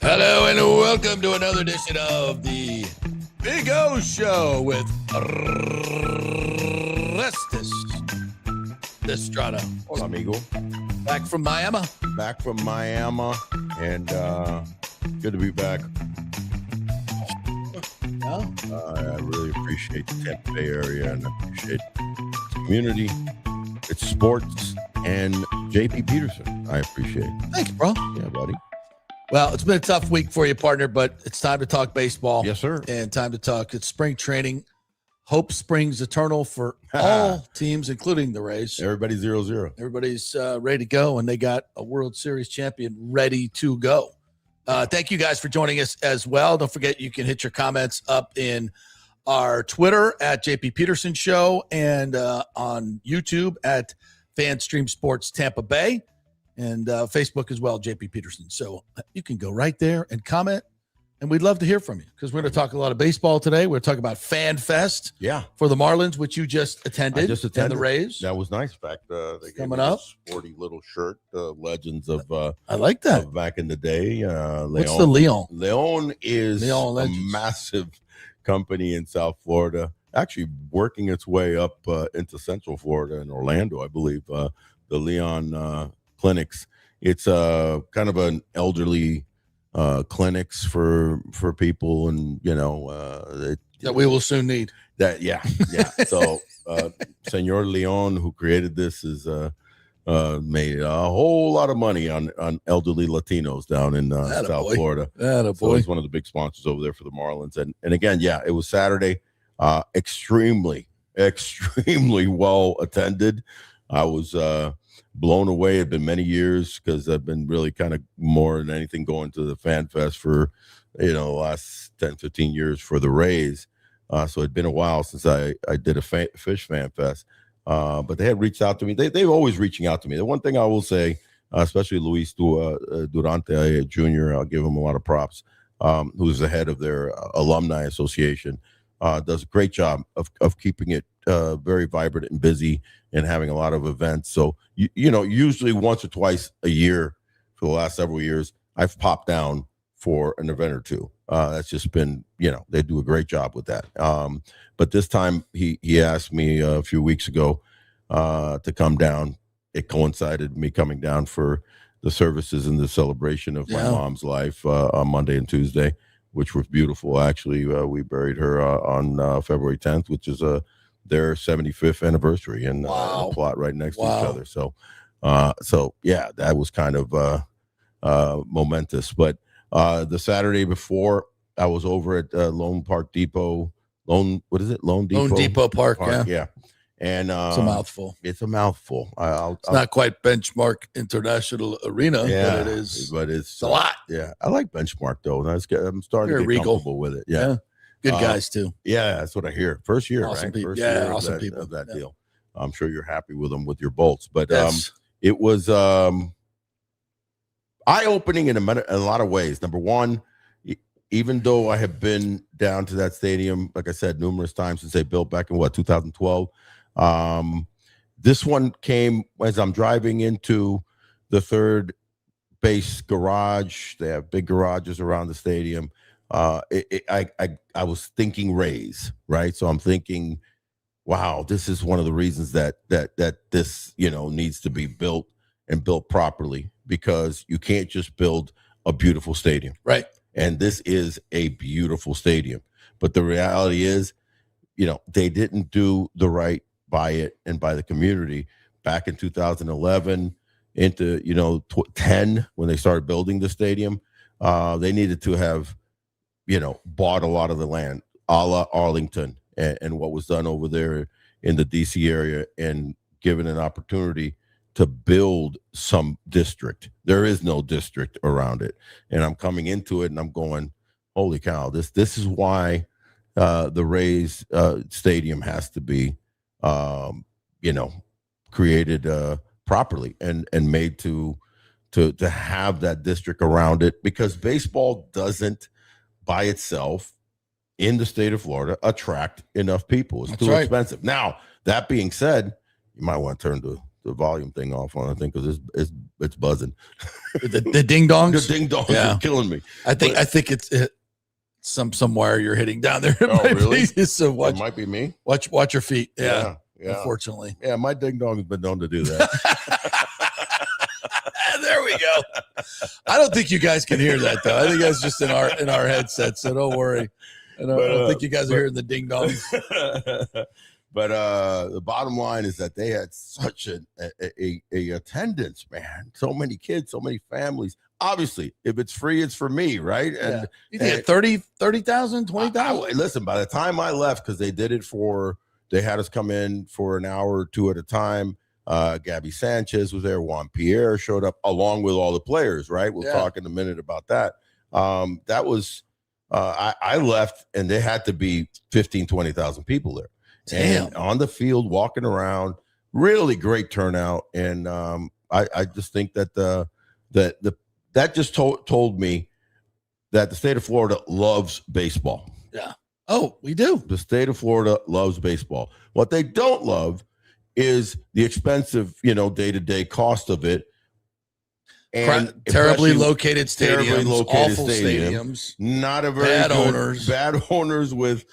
Hello and welcome to another edition of the Big O Show with Orestes Destrade. Amigo. Back from Miami. Back from Miami, and good to be back. I really appreciate the Tampa Bay area, and I appreciate its community, its sports, and JP Peterson. I appreciate it. Thanks, bro. Yeah, buddy. Well, it's been a tough week for you, partner, but it's time to talk baseball. Yes, sir. And time to talk. It's spring training. Hope springs eternal for all teams, including the Rays. Everybody's 0-0. Everybody's ready to go, and they got a World Series champion ready to go. Thank you guys for joining us as well. Don't forget, you can hit your comments up in our Twitter at JP Peterson Show and on YouTube at FanStream Sports Tampa Bay and Facebook as well, JP Peterson. So you can go right there and comment, and we'd love to hear from you because we're going to talk a lot of baseball today. We're talking about Fan Fest for the Marlins, which you just attended. I just attended. And the Rays. That was nice. In fact, they gave Coming me up. a sporty little shirt, legends of I like that. of back in the day. What's the Leon? Leon is Leon a Legends. massive company in South Florida, actually working its way up into Central Florida and Orlando, I believe. The Leon clinics. It's kind of an elderly clinics for people, and That we will soon need. yeah. So Senor Leon, who created this, is made a whole lot of money on elderly Latinos down in South Florida. So he's one of the big sponsors over there for the Marlins. And again, it was Saturday, extremely well attended. I was blown away. It had been many years because I've been really kind of more than anything going to the Fan Fest for, the last 10, 15 years for the Rays. So it'd been a while since I did a Fish Fan Fest. But they had reached out to me. They're always reaching out to me. The one thing I will say, especially Luis Durante Jr., I'll give him a lot of props, who's the head of their alumni association, does a great job of keeping it very vibrant and busy and having a lot of events. So, usually once or twice a year for the last several years, I've popped down for an event or two. That's just been, they do a great job with that. But this time he asked me a few weeks ago to come down. It coincided with me coming down for the services and the celebration of my mom's life on Monday and Tuesday, which was beautiful. Actually, we buried her on February 10th, which is their 75th anniversary, and a plot right next to each other. So that was kind of momentous. But the Saturday before, I was over at Lone Depot Park. Yeah. And it's a mouthful. It's a mouthful. It's not quite Benchmark International Arena, but it's a lot. Yeah, I like Benchmark though. I'm starting to get comfortable with it. Yeah. Good guys too. Yeah, that's what I hear. First year, awesome right? People. First year awesome of people. Of that deal. I'm sure you're happy with them with your bolts, but it was eye-opening in a lot of ways. Number one, even though I have been down to that stadium, like I said, numerous times since they built back in 2012, this one came as I'm driving into the third base garage. They have big garages around the stadium. I was thinking Rays, right? So I'm thinking, wow, this is one of the reasons that this needs to be built and built properly, because you can't just build a beautiful stadium, right? And this is a beautiful stadium, but the reality is, they didn't do the right by it and by the community back in 2011 into 10 when they started building the stadium. They needed to have bought a lot of the land, a la Arlington, and what was done over there in the DC area, and given an opportunity to build some district. There is no district around it. And I'm coming into it and I'm going, holy cow, this is why the Rays stadium has to be created properly and made to have that district around it, because baseball doesn't by itself in the state of Florida attract enough people. It's too expensive. Now, that being said, you might want to turn to volume thing off on, I think, because it's buzzing. The ding dongs? The ding dongs are killing me. I think it's some wire you're hitting down there. Oh, really? So watch, it might be me. Watch your feet. Yeah. Unfortunately. Yeah, my ding dong has been known to do that. There we go. I don't think you guys can hear that though. I think that's just in our headset. So don't worry. I don't think you guys are hearing the ding dong. But the bottom line is that they had such a attendance, man. So many kids, so many families. Obviously, if it's free, it's for me, right? And you think 30,000, 20,000? Listen, by the time I left, because they had us come in for an hour or two at a time. Gabby Sanchez was there. Juan Pierre showed up along with all the players, right? We'll talk in a minute about that. That was, I left and there had to be 15, 20,000 people there. Damn. And on the field, walking around, really great turnout. And I just think that that just told me that the state of Florida loves baseball. Yeah. Oh, we do. The state of Florida loves baseball. What they don't love is the expensive, day-to-day cost of it. And terribly located stadiums, awful stadiums, not a very bad good, owners, bad owners with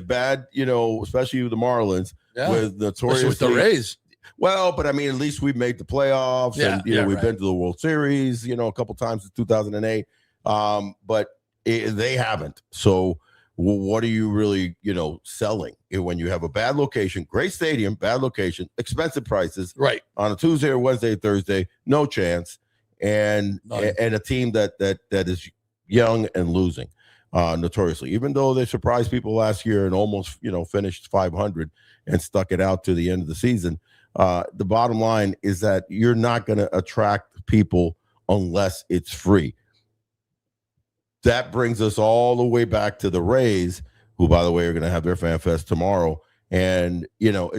bad, especially with the Marlins, with notoriously with the Rays. Well, but I mean, at least we made the playoffs, and we've been to the World Series, a couple times in 2008, but they haven't. So what are you really, selling when you have a bad location, great stadium, bad location, expensive prices, right? On a Tuesday or Wednesday, Thursday, no chance. And a team that is young and losing notoriously, even though they surprised people last year and almost finished 500 and stuck it out to the end of the season. The bottom line is that you're not going to attract people unless it's free. That brings us all the way back to the Rays, who, by the way, are going to have their fan fest tomorrow. And, I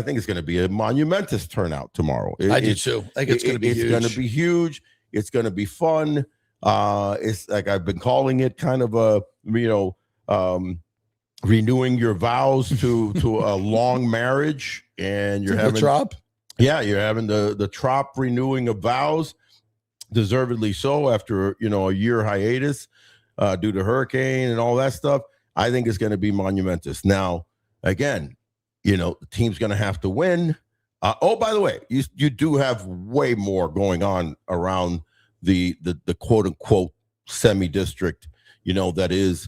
think it's going to be a monumentous turnout tomorrow. I do too. I think it's going to be huge. It's going to be huge. It's going to be fun. It's like I've been calling it kind of a, renewing your vows to a long marriage. And you're having the trop. Yeah, you're having the trop renewing of vows, deservedly so, after, a year hiatus due to hurricane and all that stuff. I think it's going to be monumentous. Now, again, the team's going to have to win. By the way, you do have way more going on around the quote unquote semi-district, that is,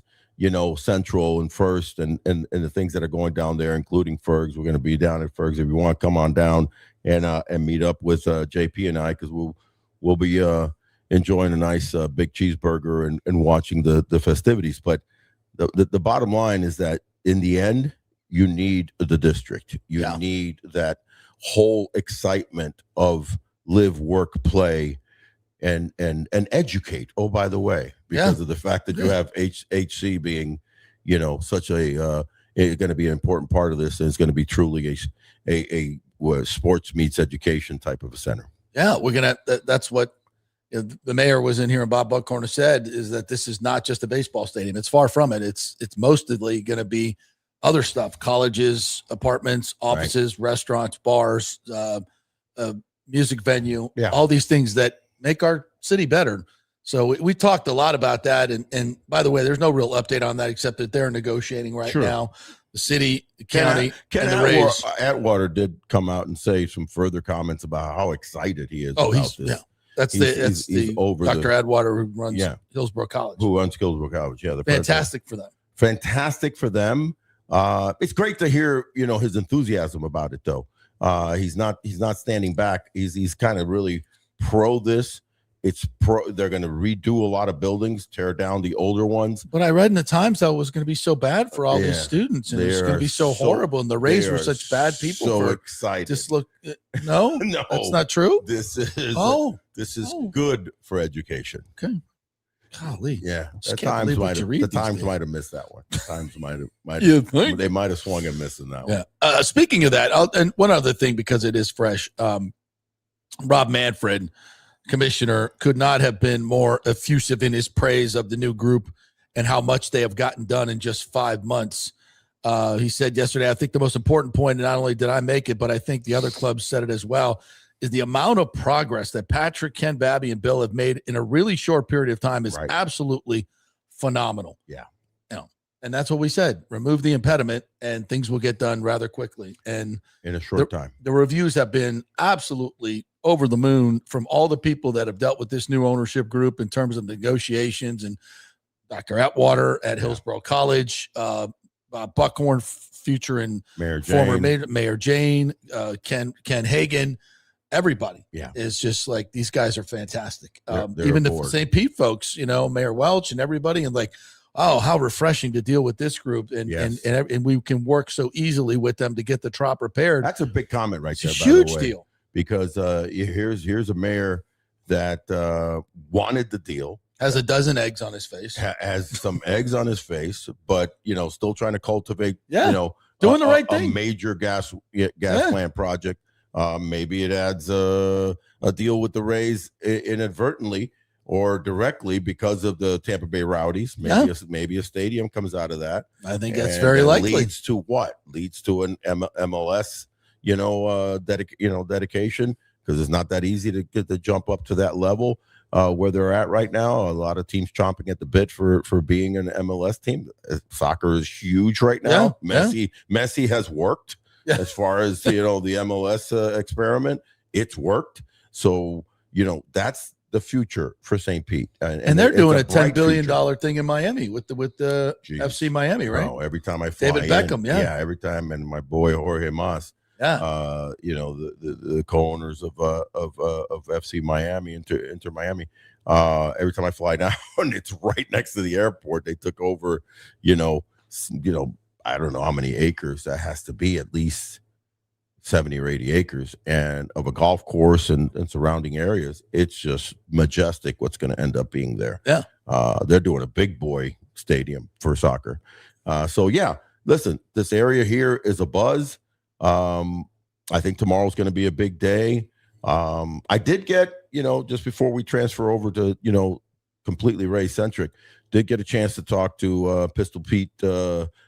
Central and First and the things that are going down there, including Fergs. We're going to be down at Fergs. If you want to come on down and meet up with JP and I, because we'll be enjoying a nice big cheeseburger and watching the festivities. But the bottom line is that in the end, you need the district. You need that whole excitement of live, work, play, and educate. Oh, by the way, because of the fact that you have HC being, such a going to be an important part of this, and it's going to be truly a sports meets education type of a center. Yeah, we're gonna. That's what the mayor was in here, and Bob Buckhorn said, is that this is not just a baseball stadium. It's far from it. It's mostly going to be other stuff: colleges, apartments, offices, restaurants, bars, music venue, all these things that make our city better. So we talked a lot about that. And by the way, there's no real update on that, except that they're negotiating right now. The city, the county, and the Rays. Atwater did come out and say some further comments about how excited he is about this. Yeah. That's the Dr. Atwater who runs Hillsborough College. Who runs Hillsborough College, the fantastic for them. Fantastic for them. It's great to hear, his enthusiasm about it, though. He's not standing back. He's kind of really pro this. They're going to redo a lot of buildings, tear down the older ones. But I read in the Times that it was going to be so bad for all these students, and it's going to be so horrible. And the Rays were such bad people. So excited. Just look, no, that's not true. This is good for education. Okay. Golly. Yeah. The Times might have missed that one. The Times they might have swung and missed in that one. Yeah. Speaking of that, and one other thing, because it is fresh, Rob Manfred, commissioner, could not have been more effusive in his praise of the new group and how much they have gotten done in just 5 months. He said yesterday, I think the most important point, and not only did I make it, but I think the other clubs said it as well, is the amount of progress that Patrick, Ken, Babby, and Bill have made in a really short period of time is absolutely phenomenal. Yeah. And that's what we said. Remove the impediment and things will get done rather quickly. And in a short time. The reviews have been absolutely over the moon from all the people that have dealt with this new ownership group in terms of negotiations, and Dr. Atwater at Hillsborough College, Buckhorn, future and former Mayor Jane, Ken Hagan, everybody is just like, these guys are fantastic. They're even the St. Pete folks, Mayor Welch and everybody, and like, oh, how refreshing to deal with this group, and we can work so easily with them to get the trop repaired. That's a big comment right there. Huge deal, because here's a mayor that wanted the deal, has a dozen eggs on his face, has some eggs on his face, but still trying to cultivate, doing the right thing, a major gas plant project. Maybe it adds a deal with the Rays inadvertently or directly because of the Tampa Bay Rowdies. Maybe a stadium comes out of that. I think that's very likely. Leads to what? Leads to an MLS, dedication, because it's not that easy to get the jump up to that level where they're at right now. A lot of teams chomping at the bit for being an MLS team. Soccer is huge right now. Messi has worked as far as the MLS experiment. It's worked. So that's the future for St. Pete, and they're doing a $10 billion thing in Miami with the FC Miami, right? Oh, every time I fly David Beckham, every time, and my boy Jorge Mas, the co-owners of FC Miami, Inter Miami. Every time I fly down, it's right next to the airport. They took over, I don't know how many acres. That has to be at least 70 or 80 acres, and of a golf course and surrounding areas. It's just majestic what's going to end up being there. Yeah. They're doing a big boy stadium for soccer. Listen, this area here is a buzz. I think tomorrow's going to be a big day. I did get, just before we transfer over to, completely Ray-centric, did get a chance to talk to Pistol Pete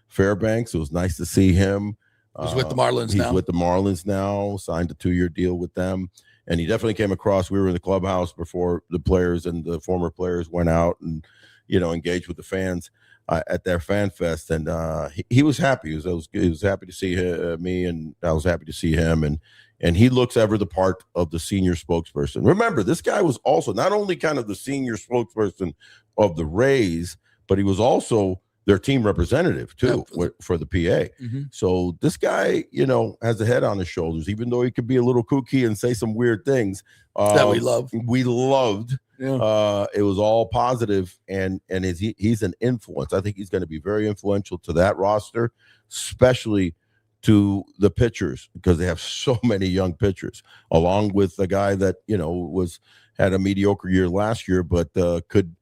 Fairbanks. It was nice to see him. He's with the Marlins now. He's with the Marlins now, signed a 2-year deal with them. And he definitely came across. We were in the clubhouse before the players and the former players went out and, engaged with the fans at their fan fest. And he was happy. He was happy to see me, and I was happy to see him. And he looks ever the part of the senior spokesperson. Remember, this guy was also not only kind of the senior spokesperson of the Rays, but he was also their team representative too for the PA. Mm-hmm. So this guy, has a head on his shoulders, even though he could be a little kooky and say some weird things that we loved. We loved. Yeah. It was all positive, and he's an influence. I think he's going to be very influential to that roster, especially to the pitchers, because they have so many young pitchers, along with a guy that had a mediocre year last year, but could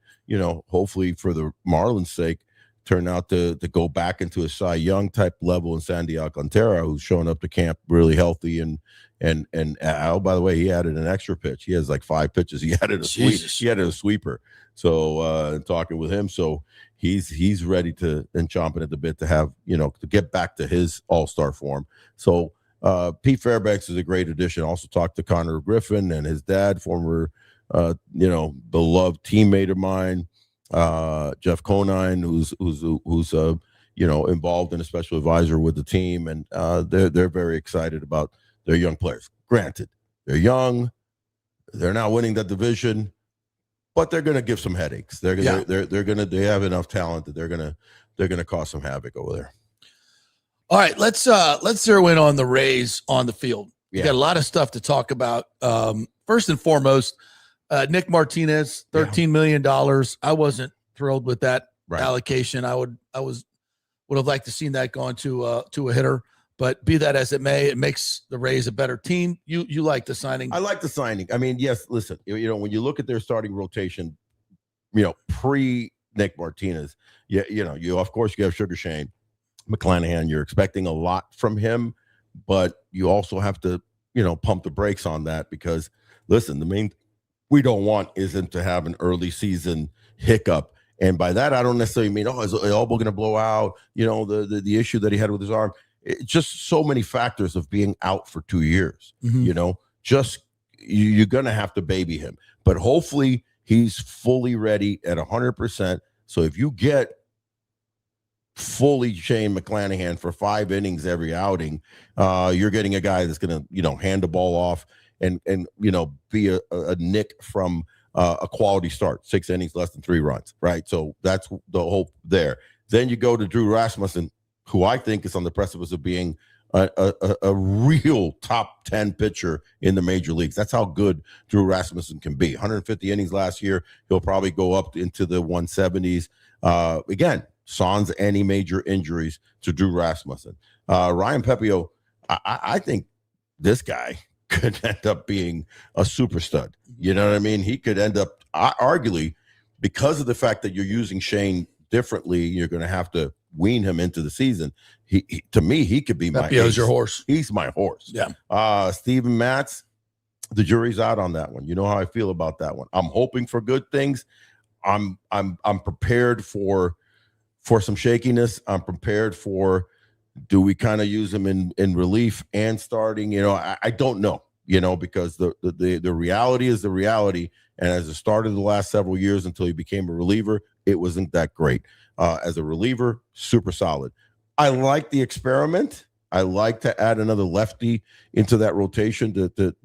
hopefully for the Marlins' sake turn out to go back into a Cy Young type level in Sandy Alcantara, who's showing up to camp really healthy. And by the way, he added an extra pitch. He has like 5 pitches. He added a sweeper. So talking with him, so he's ready to and chomping at the bit to have to get back to his all-star form. So Pete Fairbanks is a great addition. Also talked to Connor Griffin and his dad, former beloved teammate of mine. Jeff Conine, who's involved in a special advisor with the team, and they're very excited about their young players. Granted, they're young, they're not winning the division, but they're going to give some headaches. They have enough talent that they're going to cause some havoc over there. All right, let's zero in on the Rays on the field. We got a lot of stuff to talk about. First and foremost, Nick Martinez, $13 million. I wasn't thrilled with that allocation. I would have liked to seen that gone to a hitter, but be that as it may, it makes the Rays a better team. You like the signing? I like the signing. I mean, yes. Listen, when you look at their starting rotation, pre Nick Martinez, you of course you have Sugar Shane McClanahan. You're expecting a lot from him, but you also have to pump the brakes on that, because listen, the main we don't want isn't to have an early season hiccup And by that, I don't necessarily mean, is the elbow going to blow out? The issue that he had with his arm. It's just so many factors of being out for 2 years. You're going to have to baby him. But hopefully he's fully ready at 100%. So if you get fully Shane McClanahan for 5 innings every outing, you're getting a guy that's going to, hand the ball off and be a Nick from a quality start, 6 innings, less than 3 runs, right? So that's the hope there. Then you go to Drew Rasmussen, who I think is on the precipice of being a real top 10 pitcher in the major leagues. That's how good Drew Rasmussen can be. 150 innings last year. He'll probably go up into the 170s. Again, sans any major injuries to Drew Rasmussen. Ryan Pepiot, I think this guy could end up being a super stud. You know what I mean? He could end up, arguably, because of the fact that you're using Shane differently, you're going to have to wean him into the season. He to me, he could be my ace. Your horse. He's my horse. Yeah. Steven Matz, the jury's out on that one. You know how I feel about that one. I'm hoping for good things. I'm prepared for some shakiness. I'm prepared for, do we kind of use him in relief and starting? I don't know, because the reality is the reality. And as a starter the last several years until he became a reliever, it wasn't that great. As a reliever, super solid. I like the experiment. I like to add another lefty into that rotation to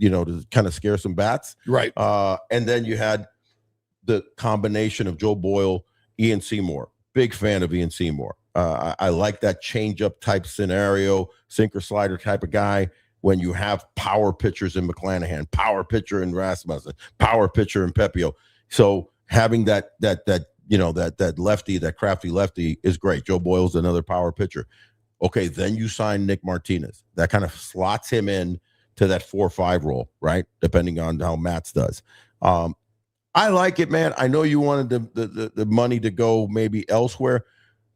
kind of scare some bats. Right. And then you had the combination of Joe Boyle, Ian Seymour. Big fan of Ian Seymour. I like that change-up type scenario, sinker slider type of guy. When you have power pitchers in McClanahan, power pitcher in Rasmussen, power pitcher in Pepiot. So having that lefty, that crafty lefty is great. Joe Boyle's another power pitcher. Okay, then you sign Nick Martinez. That kind of slots him in to that 4-5 role, right? Depending on how Matz does. I like it, man. I know you wanted the money to go maybe elsewhere,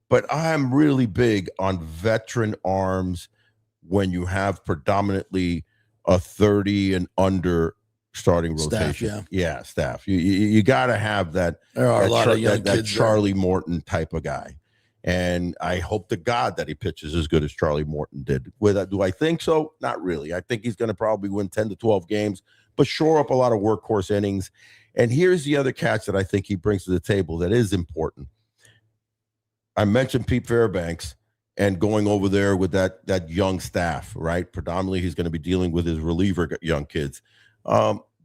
but I'm really big on veteran arms when you have predominantly a 30 and under starting rotation. Staff, staff. You got to have that. There are a lot of young that kids Charlie Morton type of guy. And I hope to God that he pitches as good as Charlie Morton did. Do I think so? Not really. I think he's going to probably win 10 to 12 games, but shore up a lot of workhorse innings. And here's the other catch that I think he brings to the table that is important. I mentioned Pete Fairbanks and going over there with that young staff, right? Predominantly, he's going to be dealing with his reliever young kids.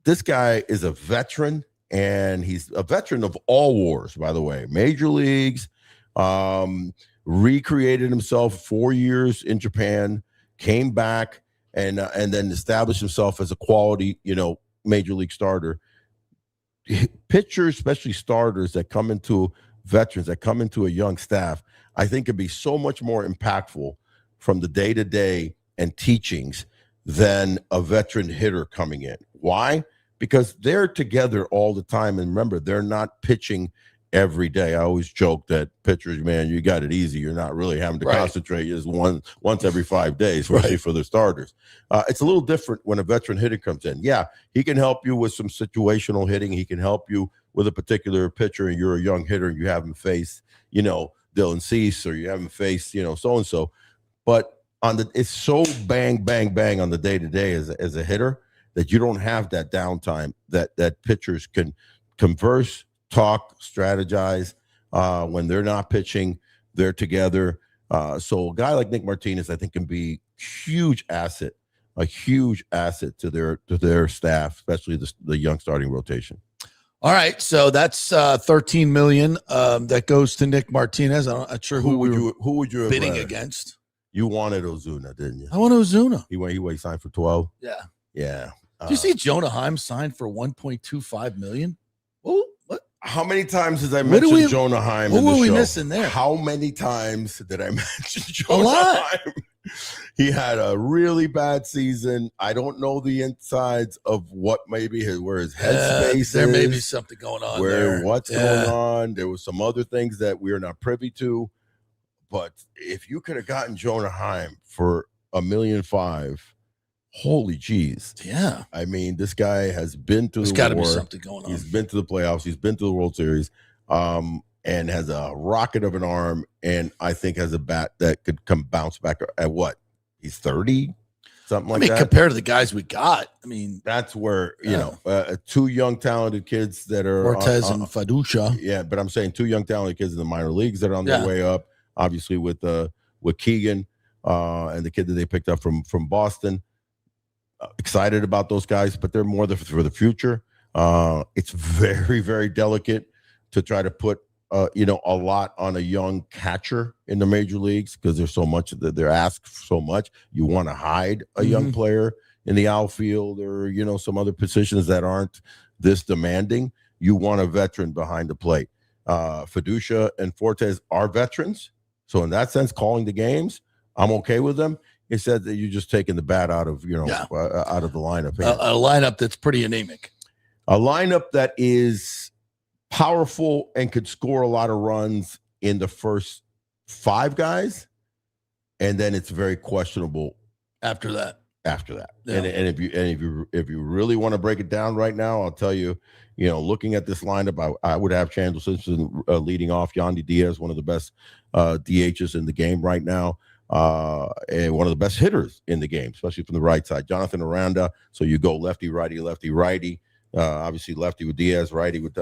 This guy is a veteran, and he's a veteran of all wars, by the way. Major leagues, recreated himself 4 years in Japan, came back, and then established himself as a quality, major league starter. Pitchers, especially starters that come into veterans, that come into a young staff, I think could be so much more impactful from the day-to-day and teachings than a veteran hitter coming in. Why? Because they're together all the time. And remember, they're not pitching every day. I always joke that pitchers, man, you got it easy. You're not really having to concentrate just once every 5 days, especially for the starters. It's a little different when a veteran hitter comes in. Yeah, he can help you with some situational hitting. He can help you with a particular pitcher, and you're a young hitter and you haven't faced, Dylan Cease, or you haven't faced, so-and-so. But it's so bang, bang, bang on the day-to-day as a hitter that you don't have that downtime that pitchers can converse, talk, strategize. When they're not pitching, they're together. So a guy like Nick Martinez, I think, can be a huge asset to their staff, especially the young starting rotation. All right, so that's $13 million that goes to Nick Martinez. I'm not sure who would you bidding against. You wanted Ozuna, didn't you? I want Ozuna. He signed for 12. Yeah. Did you see Jonah Heim signed for $1.25 million? Oh, what? How many times did I mention Jonah Heim? What were we missing there? How many times did I mention Jonah Heim? He had a really bad season. I don't know the insides of what where his headspace is. There may be something going on there. What's going on? There was some other things that we're not privy to. But if you could have gotten Jonah Heim for $1.5 million, holy geez. Yeah. I mean, this guy has been to the war. There's got to be something going on. He's been to the playoffs. He's been to the World Series. and has a rocket of an arm, and I think has a bat that could come bounce back at what? He's 30, something like that. Compared to the guys we got, that's where, two young talented kids that are Ortiz and Fiducia. Yeah, but I'm saying two young talented kids in the minor leagues that are on their way up, obviously with Keegan and the kid that they picked up from Boston. Excited about those guys, but they're more for the future. It's very, very delicate to try to put a lot on a young catcher in the major leagues because there's so much that they're asked so much. You want to hide a young player in the outfield or some other positions that aren't this demanding. You want a veteran behind the plate. Fiducia and Fortes are veterans, so in that sense, calling the games, I'm okay with them. It said that you're just taking the bat out of out of the lineup. A lineup that's pretty anemic. A lineup that is powerful and could score a lot of runs in the first 5 guys, and then it's very questionable after that. Yeah. And if you really want to break it down right now, I'll tell you, looking at this lineup, I would have Chandler Simpson leading off. Yandy Diaz, one of the best DHs in the game right now. And one of the best hitters in the game, especially from the right side. Jonathan Aranda. So you go lefty, righty, lefty, righty. Obviously lefty with Diaz, righty with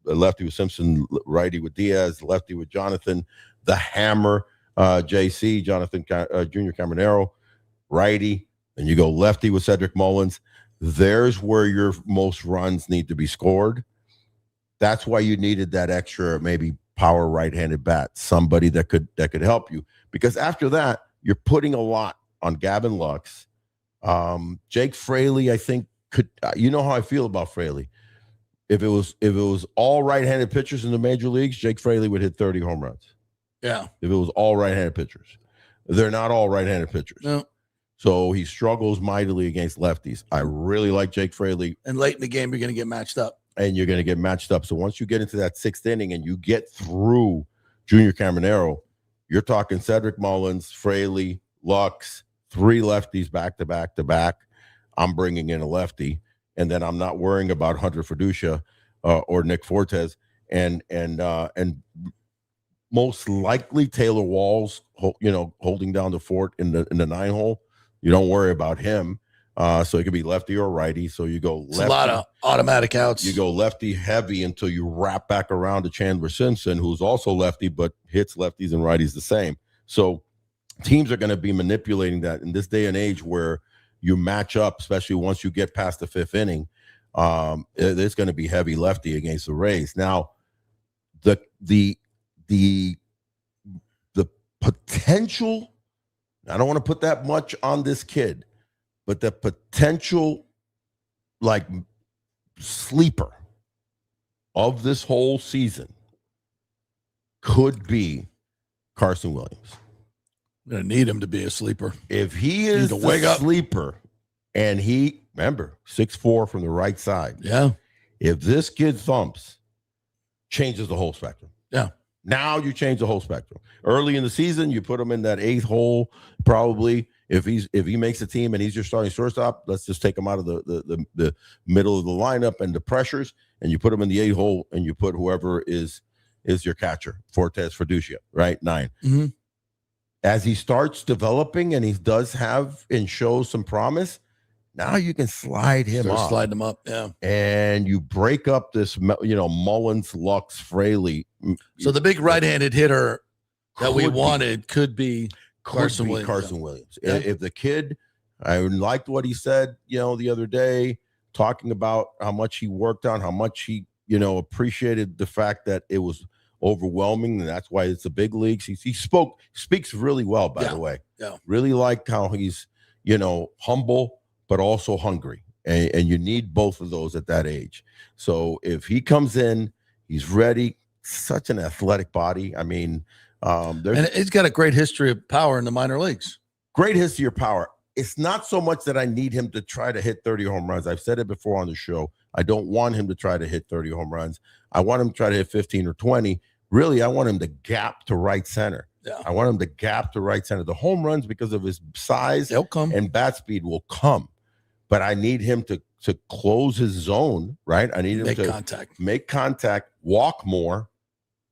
lefty with Simpson, righty with Diaz, lefty with Jonathan. The hammer, JC, Jonathan Jr. Caminero, righty. And you go lefty with Cedric Mullins. There's where your most runs need to be scored. That's why you needed that extra maybe power right-handed bat, somebody that could help you. Because after that, you're putting a lot on Gavin Lux. Jake Fraley, I think, could. You know how I feel about Fraley. If it was all right-handed pitchers in the major leagues, Jake Fraley would hit 30 home runs. Yeah. If it was all right-handed pitchers, they're not all right-handed pitchers. No. So he struggles mightily against lefties. I really like Jake Fraley. And late in the game, you're going to get matched up. So once you get into that 6th inning and you get through Junior Caminero, you're talking Cedric Mullins, Fraley, Lux, 3 lefties back to back to back. I'm bringing in a lefty, and then I'm not worrying about Hunter Fiducia or Nick Fortes, and most likely Taylor Walls, holding down the fort in the 9-hole. You don't worry about him. So it could be lefty or righty. So you go lefty. It's a lot of automatic outs. You go lefty heavy until you wrap back around to Chandler Simpson, who's also lefty, but hits lefties and righties the same. So teams are going to be manipulating that in this day and age where you match up, especially once you get past the 5th inning. There's going to be heavy lefty against the Rays. Now, the potential, I don't want to put that much on this kid, but the potential sleeper of this whole season could be Carson Williams. I'm going to need him to be a sleeper. If he is the sleeper, and he, remember, 6'4" from the right side. Yeah. If this kid thumps, changes the whole spectrum. Yeah. Now you change the whole spectrum. Early in the season, you put him in that 8th hole, probably. If he makes a team and he's your starting shortstop, let's just take him out of the middle of the lineup and the pressures, and you put him in the 8th hole, and you put whoever is your catcher, Fortes, Fiducia, right? 9. Mm-hmm. As he starts developing and he does have and shows some promise, now you can slide him up. Slide him up, yeah. And you break up this, Mullins, Lux, Fraley. So the big right-handed hitter that we wanted could be Carson Williams. Yeah. If the kid, I liked what he said, the other day, talking about how much he worked on, how much he, appreciated the fact that it was overwhelming, and that's why it's the big leagues. He speaks really well, by the way. Yeah. Really like how he's, humble, but also hungry. And you need both of those at that age. So if he comes in, he's ready. Such an athletic body. I mean, and he's got a great history of power in the minor leagues. Great history of power. It's not so much that I need him to try to hit 30 home runs. I've said it before on the show. I don't want him to try to hit 30 home runs. I want him to try to hit 15 or 20. Really, I want him to gap to right center. Yeah. I want him to gap to right center. The home runs, because of his size and bat speed, will come. But I need him to close his zone, right? I need him to make contact, walk more,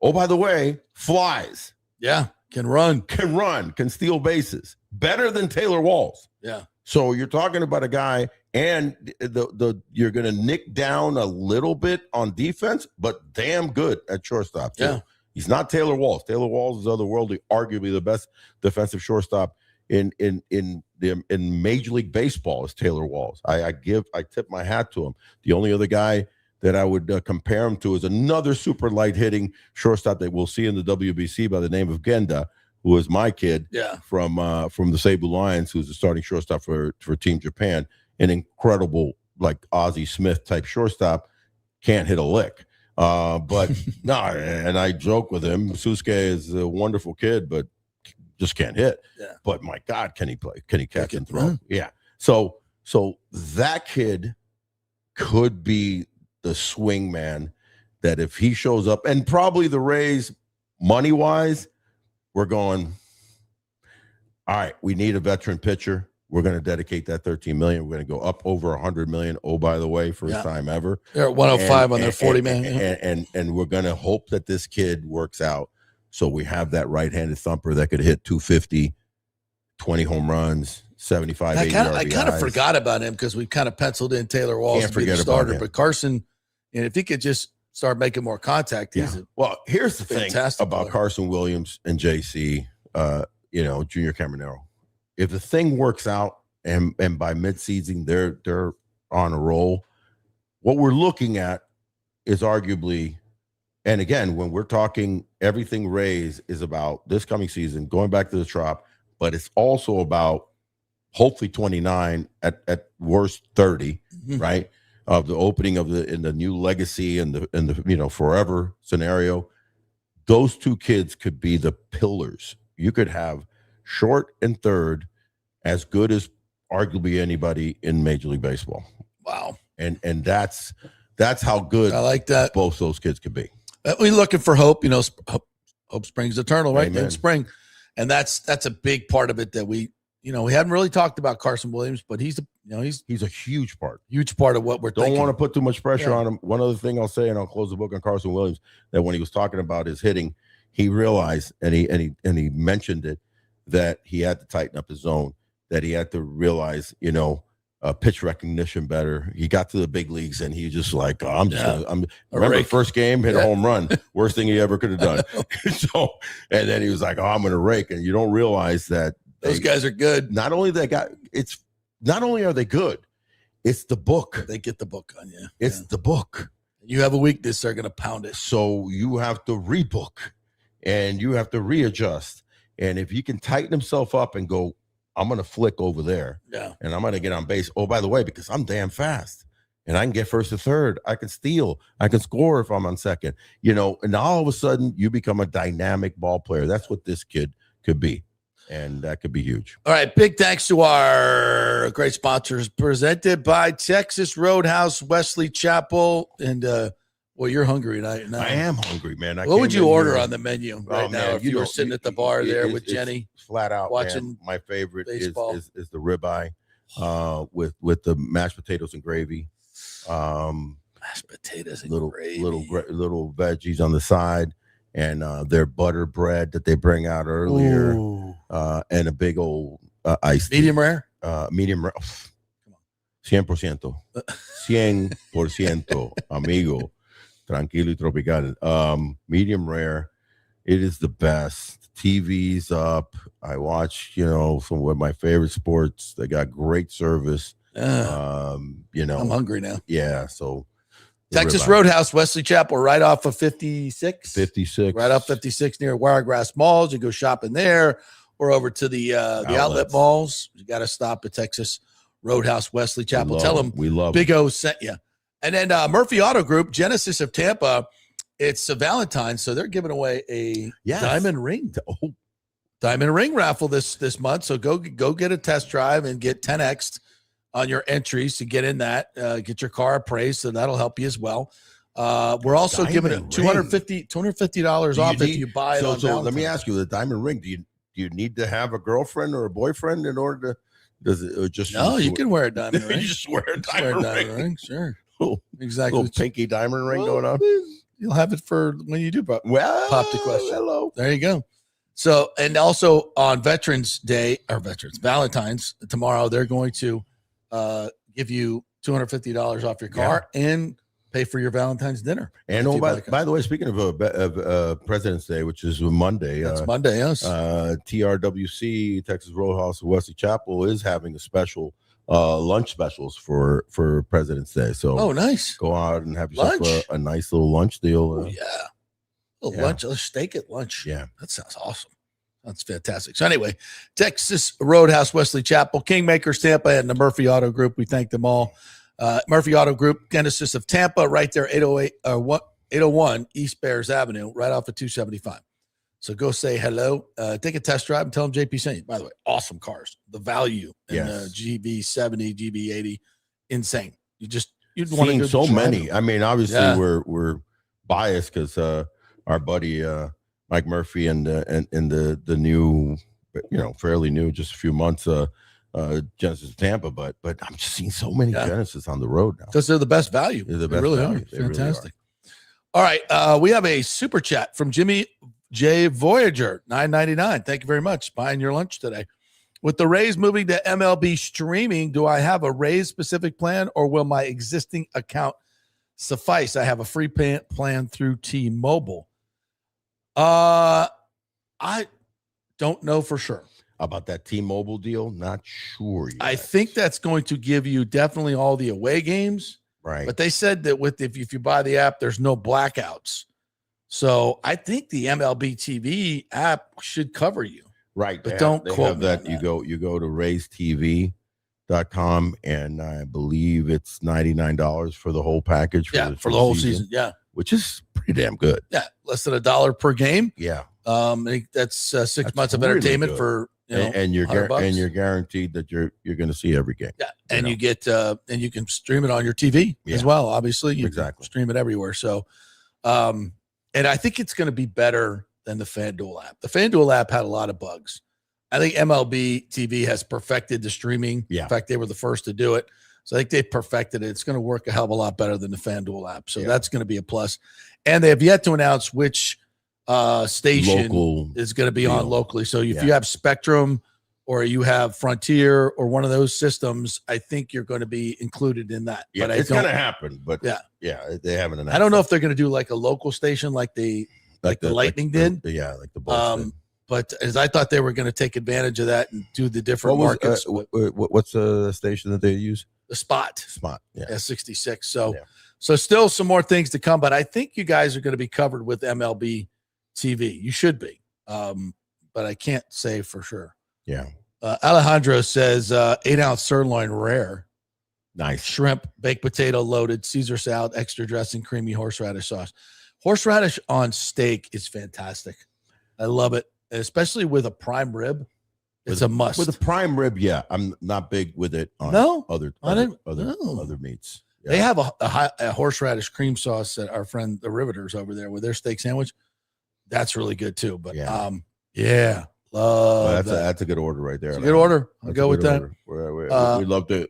Oh, by the way, flies. Yeah, can run, can steal bases better than Taylor Walls. Yeah. So you're talking about a guy, and you're going to nick down a little bit on defense, but damn good at shortstop too. Yeah. He's not Taylor Walls. Taylor Walls is otherworldly, arguably the best defensive shortstop in Major League Baseball is Taylor Walls. I tip my hat to him. The only other guy that I would compare him to is another super light hitting shortstop that we'll see in the WBC by the name of Genda, who is my kid from the Seibu Lions, who's the starting shortstop for Team Japan, an incredible like Ozzie Smith type shortstop, can't hit a lick. But no, and I joke with him. Susuke is a wonderful kid, but just can't hit. Yeah. But my God, can he play? Can he catch and throw? Yeah. So that kid could be the swing man that if he shows up, and probably the Rays money wise, we're going, all right, we need a veteran pitcher. We're going to dedicate that $13 million. We're going to go up over $100 million. Oh, by the way, first time ever. They're at 105 on their $40 million. And we're going to hope that this kid works out. So we have that right-handed thumper that could hit 250, 20 home runs, 75, 80 RBIs. I kind of forgot about him because we kind of penciled in Taylor Walls to be the starter. But Carson, and if he could just start making more contact, well, here's the thing about player. Carson Williams and JC, Junior Caminero. If the thing works out and by midseason they're on a roll, what we're looking at is arguably, and again, when we're talking everything Rays is about this coming season, going back to the Trop, but it's also about hopefully 29 at worst 30, right? Of the opening of in the new legacy and the forever scenario. Those two kids could be the pillars. You could have short and third as good as arguably anybody in Major League Baseball. Wow. And that's how good I like that both those kids could be. We're looking for hope, hope springs eternal, right? Amen. In spring. And that's a big part of it that we haven't really talked about Carson Williams, but he's a huge part of what we're Don't want to put too much pressure on him. One other thing I'll say, and I'll close the book on Carson Williams, that when he was talking about his hitting, he realized, and he mentioned it, that he had to tighten up his zone, that he had to realize, pitch recognition better. He got to the big leagues and he just like, remember first game, hit a home run, worst thing he ever could have done. So, and then he was like, I'm going to rake. And you don't realize that those guys are good. Not only are they good, it's the book. They get the book on you. It's the book. You have a weakness, they're going to pound it. So you have to rebook and you have to readjust. And if you can tighten himself up and go, I'm going to flick over there. Yeah. And I'm going to get on base. Oh, by the way, because I'm damn fast and I can get first to third. I can steal. I can score if I'm on second, and now all of a sudden you become a dynamic ball player. That's what this kid could be. And that could be huge. All right. Big thanks to our great sponsors presented by Texas Roadhouse, Wesley Chapel. And, well, you're hungry tonight. I am hungry, man. What would you order on the menu right now if you were sitting at the bar there with Jenny? Flat out, watching. Man, my favorite is the ribeye with the mashed potatoes and gravy. Mashed potatoes and gravy. Little veggies on the side, and their butter bread that they bring out earlier, and a big old iced medium rare. Medium rare. 100%. 100%, amigo. Tranquilo y tropical. Medium rare. It is the best. TV's up. I watch, some of my favorite sports. They got great service. I'm hungry now. Yeah. So Texas Roadhouse, Wesley Chapel, right off of 56. 56. Right off 56 near Wiregrass Malls. You go shopping there or over to the outlet malls. You got to stop at Texas Roadhouse, Wesley Chapel. Tell them we love Big O sent you. And then Murphy Auto Group, Genesis of Tampa, it's a Valentine's, so they're giving away a diamond ring. Diamond ring raffle this month. So go get a test drive and get 10X'd on your entries to get in that. Get your car appraised, so that'll help you as well. We're also giving it $250 off if you buy it on So let me ask you, the diamond ring, do you need to have a girlfriend or a boyfriend in order to? Does it just? No, you can wear a diamond ring. You just wear a diamond ring. Sure. Exactly. Little pinky diamond ring going on. you'll have it for when you do pop the question. Hello. There you go. So, and also on Valentine's tomorrow, they're going to give you $250 off your car and pay for your Valentine's dinner. And by the way, speaking of President's Day, which is Monday, that's Monday, yes. TRWC, Texas Roadhouse of Wesley Chapel, is having a special lunch specials for President's Day. So, nice. Go out and have yourself a nice little lunch deal. Lunch, a steak at lunch. Yeah, that sounds awesome. That's fantastic. So anyway, Texas Roadhouse, Wesley Chapel, Kingmakers, Tampa, and the Murphy Auto Group. We thank them all. Murphy Auto Group, Genesis of Tampa, right there, 801 East Bears Avenue, right off of 275. So go say hello, take a test drive, and tell them JP sent you. By the way, awesome cars. The value in the GB70, GB80, insane. You'd want to go so many. I mean, obviously we're biased because our buddy Mike Murphy and the new, fairly new, just a few months. Genesis of Tampa, but I'm just seeing so many Genesis on the road now because they're the best value. They're the best really value. Are. Fantastic. All right, we have a super chat from Jimmy J. Voyager, $9.99. Thank you very much. Buying your lunch today. With the Rays moving to MLB streaming, do I have a Rays specific plan, or will my existing account suffice? I have a free plan through T-Mobile. I don't know for sure. About that T-Mobile deal, not sure yet. I think that's going to give you definitely all the away games. Right. But they said that if you buy the app, there's no blackouts. So I think the MLB TV app should cover you. Right. But don't quote me that. You go to raystv.com, and I believe it's $99 for the whole package for the whole season. Yeah. Which is pretty damn good. Yeah. Less than $1 per game. Yeah. That's 6 months of entertainment good. For and you're guaranteed that you're going to see every game. Yeah, and you get and you can stream it on your TV as well. Obviously, you can stream it everywhere. So, and I think it's going to be better than the FanDuel app. The FanDuel app had a lot of bugs. I think MLB TV has perfected the streaming. Yeah. In fact, they were the first to do it. So I think they perfected it. It's going to work a hell of a lot better than the FanDuel app. So that's going to be a plus. And they have yet to announce which station is going to be on locally. So if you have Spectrum or you have Frontier or one of those systems, I think you're going to be included in that. Yeah, but it's going to happen. But they haven't announced. I don't know if they're going to do like a local station like the Lightning did. Like the Bulls did. But as I thought they were going to take advantage of that and do the different markets. What's the station that they use? The Spot. Yeah. 66. So still some more things to come, but I think you guys are going to be covered with MLB TV. You should be. But I can't say for sure. Yeah. Alejandro says 8-ounce sirloin rare. Nice. Shrimp, baked potato loaded, Caesar salad, extra dressing, creamy horseradish sauce. Horseradish on steak is fantastic. I love it, especially with a prime rib. It's a must. With a prime rib, I'm not big with it on other meats. Yeah. They have a horseradish cream sauce that our friend the Riveters over there with their steak sandwich. That's really good too. But love that's a good order right there. It's a good order. I'll go with that.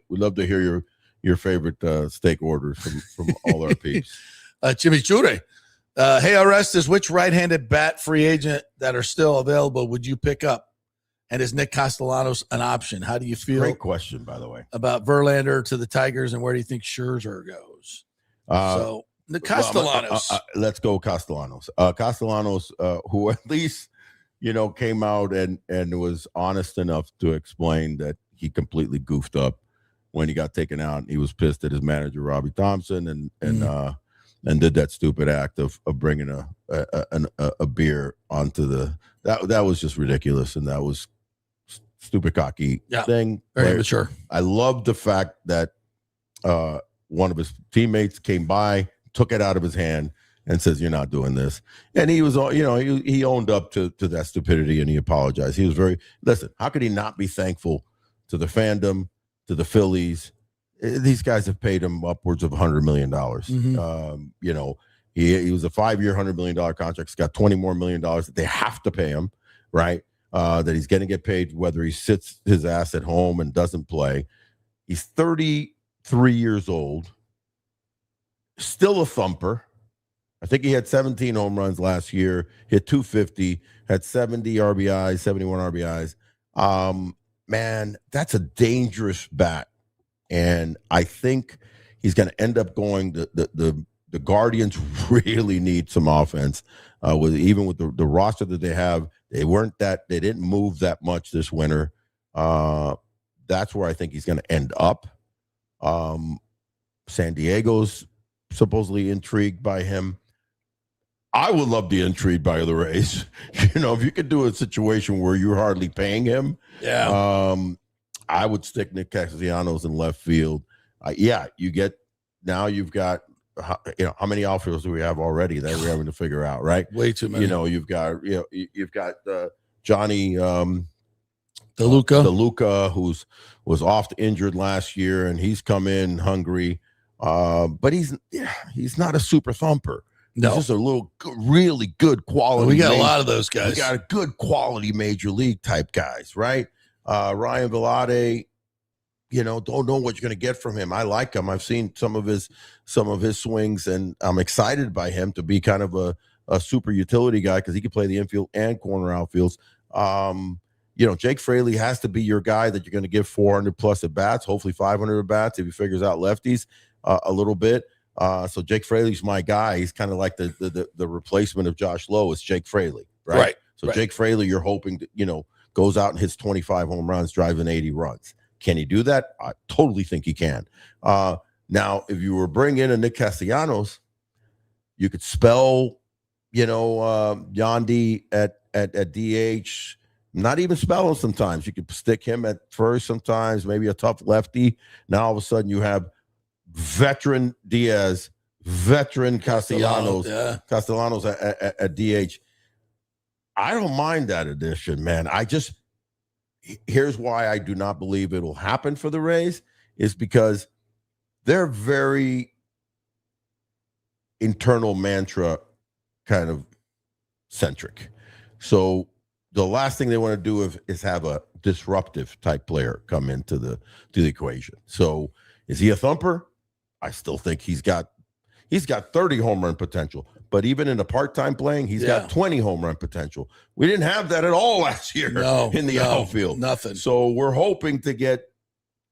We love to hear your favorite steak orders from all our peeps. Jimmy Chure. Hey, Orestes, which right-handed bat free agent that are still available would you pick up? And is Nick Castellanos an option? How do you feel? Great question, by the way. About Verlander to the Tigers, and where do you think Scherzer goes? So the Castellanos. Let's go Castellanos. Castellanos, who at least came out and was honest enough to explain that he completely goofed up when he got taken out. He was pissed at his manager Robbie Thompson and did that stupid act of bringing a beer onto the that was just ridiculous, and that was stupid cocky thing. Very immature. I love the fact that one of his teammates came by, took it out of his hand, and says, "You're not doing this." And he was, he owned up to that stupidity, and he apologized. He was listen. How could he not be thankful to the fandom, to the Phillies? These guys have paid him upwards of $100 million. Mm-hmm. He was a 5-year, $100 million contract. He's got $20 more million that they have to pay him, right? That he's going to get paid whether he sits his ass at home and doesn't play. He's 33 years old, still a thumper, I think he had 17 home runs last year, hit 250, had 70 RBIs, 71 RBIs. Man, that's a dangerous bat. And I think he's going to end up going. The Guardians really need some offense. Even with the roster that they have, they didn't move that much this winter. That's where I think he's going to end up. San Diego's supposedly intrigued by him. I would love to be intrigued by the Rays. If you could do a situation where you're hardly paying him, I would stick Nick Castellanos in left field. You've got, how many outfielders do we have already that we're having to figure out, right? Way too many. You've got Johnny DeLuca, who was oft injured last year, and he's come in hungry. But he's not a super thumper. No. He's just really good quality. We got a lot of those guys. We got a good quality major league type guys, right? Ryan Vilade, don't know what you're going to get from him. I like him. I've seen some of his swings, and I'm excited by him to be kind of a super utility guy because he can play the infield and corner outfields. Jake Fraley has to be your guy that you're going to give 400 plus at bats, hopefully 500 at bats if he figures out lefties a little bit. So Jake Fraley's my guy. He's kind of like the replacement of Josh Lowe. It's Jake Fraley, right? So Jake Fraley, you're hoping to, goes out and hits 25 home runs, driving 80 runs. Can he do that? I totally think he can. Now, if you were bringing in a Nick Castellanos, you could spell, Yandy at DH. Not even spell him sometimes. You could stick him at first sometimes, maybe a tough lefty. Now all of a sudden you have veteran Diaz, veteran Castellanos at DH. I don't mind that addition, man. Here's why I do not believe it'll happen for the Rays is because they're very internal mantra kind of centric. So the last thing they want to do is have a disruptive type player come into the equation. So is he a thumper? I still think he's got 30 home run potential, but even in the part-time playing, he's got 20 home run potential. We didn't have that at all last year in the outfield. Nothing. So we're hoping to get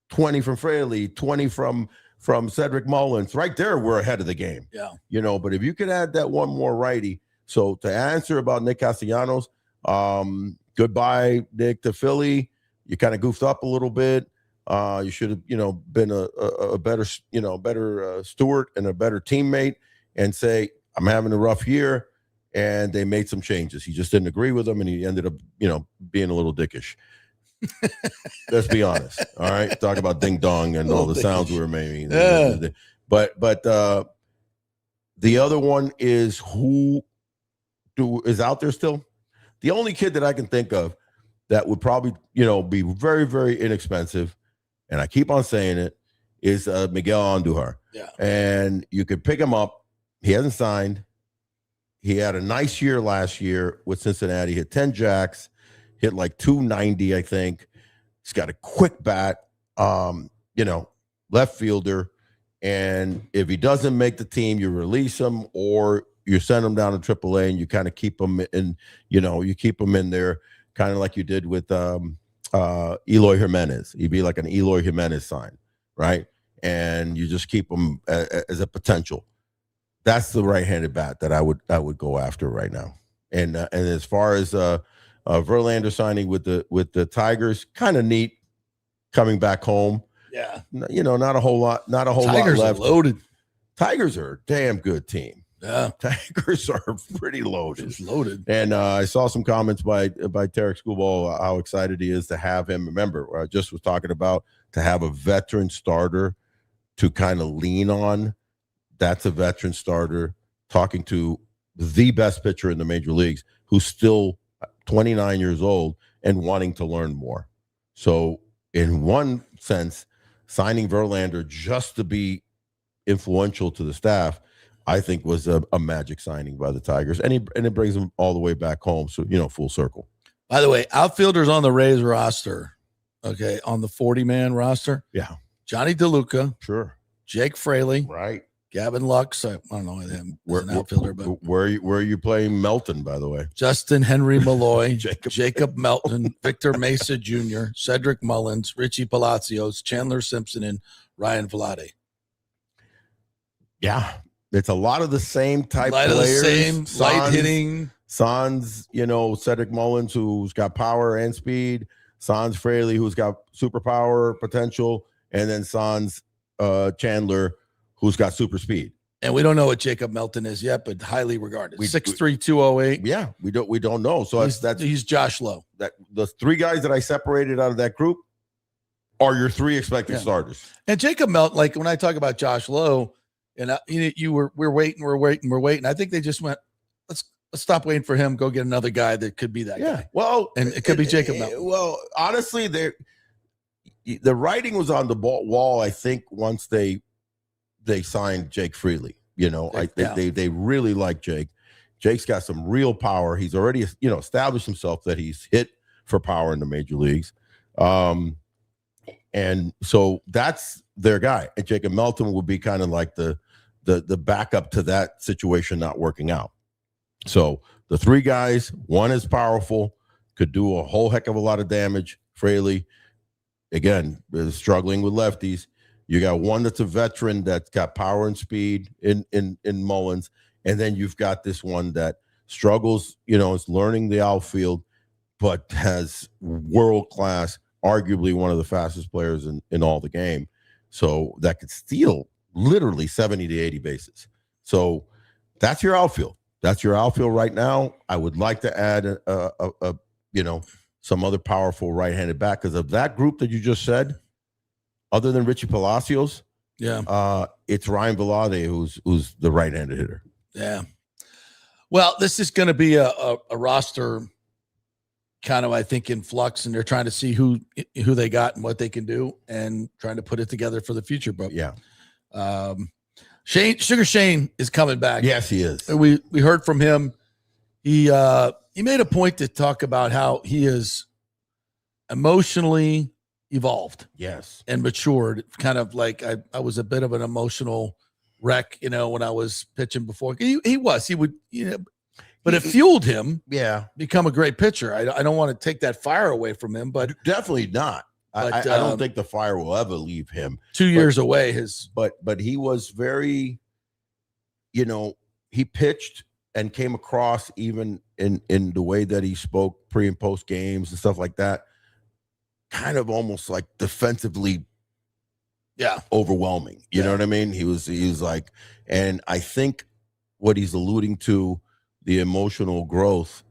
20 from Fraley, 20 from Cedric Mullins. Right there, we're ahead of the game. Yeah. But if you could add that one more righty. So to answer about Nick Castellanos, goodbye, Nick, to Philly. You kind of goofed up a little bit. You should have, been a better steward and a better teammate and say, I'm having a rough year. And they made some changes. He just didn't agree with them. And he ended up, being a little dickish. Let's be honest. All right. Talk about ding dong and all the sounds we were making. Yeah. But the other one is is out there still. The only kid that I can think of that would probably, be very, very inexpensive, and I keep on saying it, is Miguel Andujar. Yeah. And you could pick him up. He hasn't signed. He had a nice year last year with Cincinnati. Hit 10 jacks, hit like 290, I think. He's got a quick bat, left fielder. And if he doesn't make the team, you release him or you send him down to AAA and you kind of keep him in, you keep him in there, kind of like you did with Eloy Jimenez. He'd be like an Eloy Jimenez sign, right? And you just keep him as a potential. That's the right-handed bat that I would go after right now. And as far as Verlander signing with the Tigers, kind of neat coming back home. Yeah. Not a whole lot Tigers lot left. Are loaded. Tigers are a damn good team. Yeah. Tigers are pretty loaded. Just loaded. And I saw some comments by Tarek Skubal, how excited he is to have him. Remember, I just was talking about to have a veteran starter to kind of lean on. That's a veteran starter talking to the best pitcher in the major leagues who's still 29 years old and wanting to learn more. So in one sense, signing Verlander just to be influential to the staff, I think was a magic signing by the Tigers. And it brings them all the way back home. So, full circle. By the way, outfielders on the Rays roster, on the 40-man roster. Yeah. Johnny DeLuca. Sure. Jake Fraley. Right. Gavin Lux. I don't know him as an outfielder, but where are you playing Melton, by the way? Justin Henry Malloy, Jacob Melton, Victor Mesa Jr., Cedric Mullins, Richie Palacios, Chandler Simpson, and Ryan Vlade. Yeah, it's a lot of the same type players. Light hitting. Sans, Cedric Mullins, who's got power and speed. Sans Fraley, who's got superpower potential, and then Sans Chandler, who's got super speed. And we don't know what Jacob Melton is yet, but highly regarded. 6'3", 208. Yeah, we don't know. So he's Josh Lowe. That the three guys that I separated out of that group are your three expected starters. And Jacob Melton, like when I talk about Josh Lowe, and we're waiting. I think they just went, let's stop waiting for him. Go get another guy that could be that guy. Well, and it could be Jacob Melton. Well, honestly, the writing was on the wall. I think once they signed Jake Freely, they really like Jake. Jake's got some real power. He's already, established himself that he's hit for power in the major leagues. And so that's their guy. And Jacob Melton would be kind of like the backup to that situation not working out. So the three guys, one is powerful, could do a whole heck of a lot of damage. Fraley, again, is struggling with lefties. You got one that's a veteran that's got power and speed in Mullins. And then you've got this one that struggles, is learning the outfield, but has world-class, arguably one of the fastest players in all the game. So that could steal literally 70 to 80 bases. So that's your outfield. That's your outfield right now. I would like to add some other powerful right-handed bat because of that group that you just said. Other than Richie Palacios, it's Ryan Vlade who's the right-handed hitter. Yeah. Well, this is going to be a roster kind of, I think, in flux, and they're trying to see who they got and what they can do, and trying to put it together for the future. But Sugar Shane is coming back. Yes, he is. We heard from him. He made a point to talk about how he is emotionally evolved, yes, and matured. Kind of like I was a bit of an emotional wreck, when I was pitching before. He would, but it fueled him. Yeah, become a great pitcher. I don't want to take that fire away from him, but definitely not. I don't think the fire will ever leave him. 2 years away, but he was very, he pitched and came across even in the way that he spoke pre and post games and stuff like that, kind of almost like defensively overwhelming. You know what I mean? He was like, and I think what he's alluding to, the emotional growth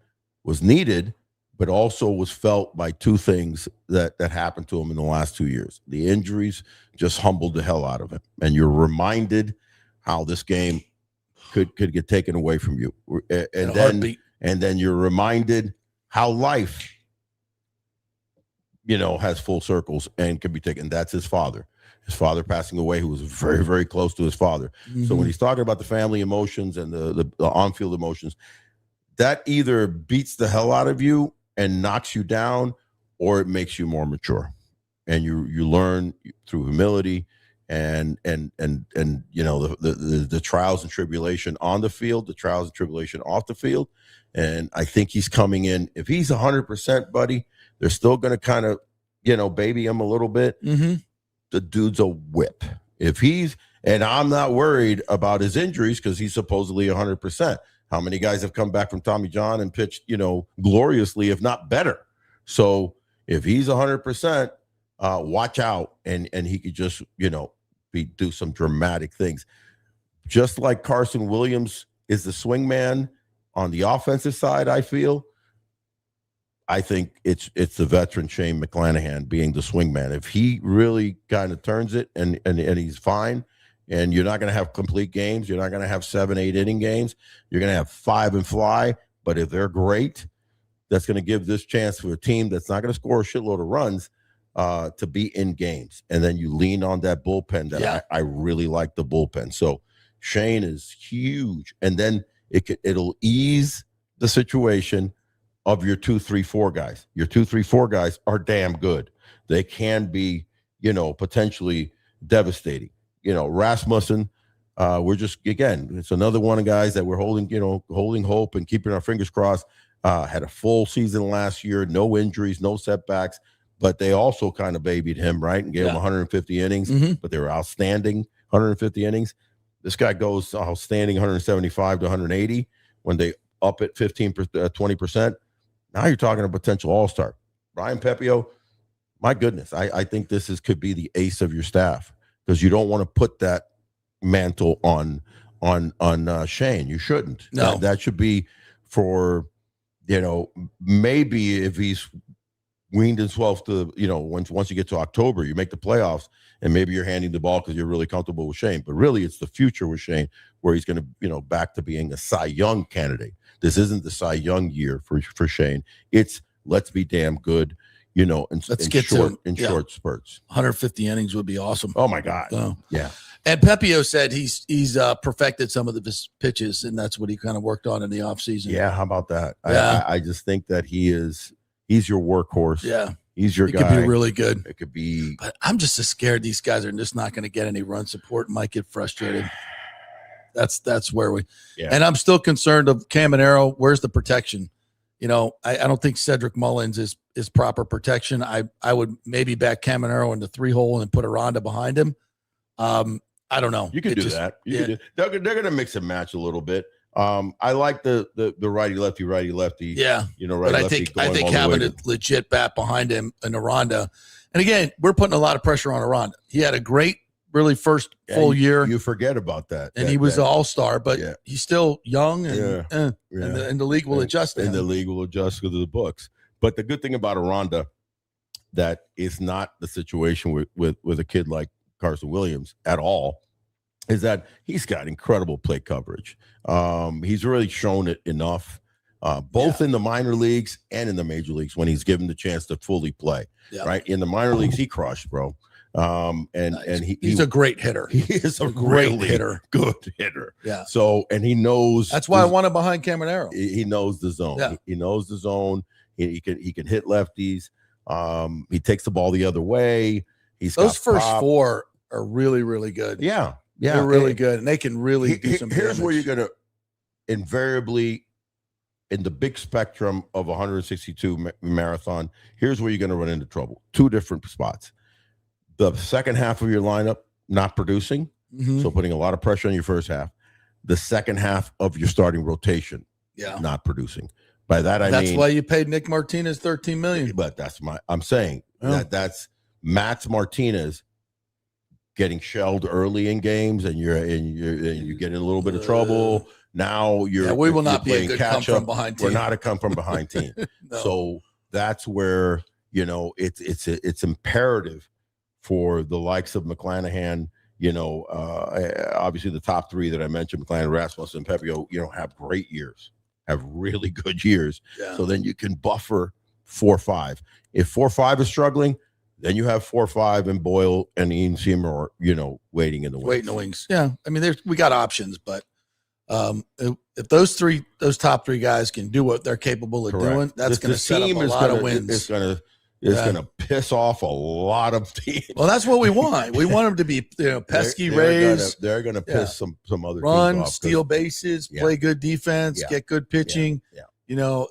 was needed, but also was felt by two things that happened to him in the last 2 years. The injuries just humbled the hell out of him. And you're reminded how this game could get taken away from you. And then you're reminded how life, has full circles and can be taken. That's his father. His father passing away, who was very, very close to his father. Mm-hmm. So when he's talking about the family emotions and the on-field emotions, that either beats the hell out of you and knocks you down, or it makes you more mature. And you learn through humility and the trials and tribulation on the field, the trials and tribulation off the field. And I think he's coming in. If he's 100%, buddy, they're still going to kind of, baby him a little bit. Mm-hmm. The dude's a whip. And I'm not worried about his injuries because he's supposedly 100%. How many guys have come back from Tommy John and pitched, gloriously, if not better? So if he's 100%, watch out, and he could just, do some dramatic things. Just like Carson Williams is the swing man on the offensive side, I think it's the veteran Shane McClanahan being the swing man. If he really kind of turns it and he's fine, and you're not going to have complete games, you're not going to have 7-8 inning games, you're going to have 5 and fly. But if they're great, that's going to give this chance for a team that's not going to score a shitload of runs to be in games. And then you lean on that bullpen that I really like the bullpen. So Shane is huge. And then it'll ease the situation of your 2, 3, 4 guys. Your 2, 3, 4 guys are damn good. They can be, potentially devastating. Rasmussen, We're just, again, it's another one of guys that we're holding hope and keeping our fingers crossed. Had a full season last year, no injuries, no setbacks, but they also kind of babied him, right, and gave him 150 innings, but they were outstanding 150 innings. This guy goes outstanding 175 to 180 when they up it 20%. Now you're talking a potential all-star. Ryan Pepiot, my goodness, I think this could be the ace of your staff, because you don't want to put that mantle on Shane. You shouldn't. No. That should be for, maybe if he's weaned himself to, once you get to October, you make the playoffs, and maybe you're handing the ball because you're really comfortable with Shane. But really, it's the future with Shane, where he's going to, back to being a Cy Young candidate. This isn't the Cy Young year for Shane. It's let's be damn good, in short spurts. 150 innings would be awesome. Oh my God. Yeah. And Pepiot said he's perfected some of his pitches, and that's what he kind of worked on in the offseason. Yeah, how about that? Yeah. I just think that he's your workworkse. Yeah. He's your guy. It could be really good. It could be. But I'm just as scared these guys are just not going to get any run support and might get frustrated. That's where we – and I'm still concerned of Caminero. Where's the protection? I don't think Cedric Mullins is proper protection. I would maybe back Caminero in the 3-hole and put Aranda behind him. I don't know. You could do that. They're going to mix and match a little bit. I like the righty lefty. Yeah. But I think having a legit bat behind him and Aranda. And again, we're putting a lot of pressure on Aranda. He had a great, really first full year. You forget about that. And he was an all-star, but he's still young and the league will adjust to him. And the league will adjust to the books. But the good thing about Aranda, that is not the situation with a kid like Carson Williams at all, is that he's got incredible plate coverage. He's really shown it enough, both in the minor leagues and in the major leagues, when he's given the chance to fully play. Right in the minor leagues, he crushed, bro. And he's a great hitter. He is a great hitter, good hitter. Yeah. So, and he knows. That's why I want him behind Caminero. He knows the zone. Yeah. He knows the zone. He can hit lefties. He takes the ball the other way. Those first four are really, really good. Yeah. They're really good, and they can really do some Here's damage. where you're going to invariably, in the big spectrum of 162 marathon, here's where you're going to run into trouble. Two different spots. The second half of your lineup not producing, so putting a lot of pressure on your first half. The second half of your starting rotation not producing. By that, I mean, that's why you paid Nick Martinez $13 million. But I'm saying that's Max Martinez getting shelled early in games, and you're getting a little bit of trouble. Now we will not be a good come from behind team. We're not a come from behind team. No. So that's where it's imperative for the likes of McClanahan. Obviously the top three that I mentioned, McClanahan, Rasmussen, and Pepiot, have great years, have really good years. Yeah. So then you can buffer 4-5. If 4-5 is struggling, then you have 4-5 and Boyle and Ian Seymour, waiting in the wings. Yeah. I mean, we got options, but if those top three guys can do what they're capable of doing, that's going to set up a lot of wins. It's going to piss off a lot of teams. Well, that's what we want. We want them to be, pesky Rays. They're going to piss some other run, teams off. Steal bases, play good defense, get good pitching. Yeah.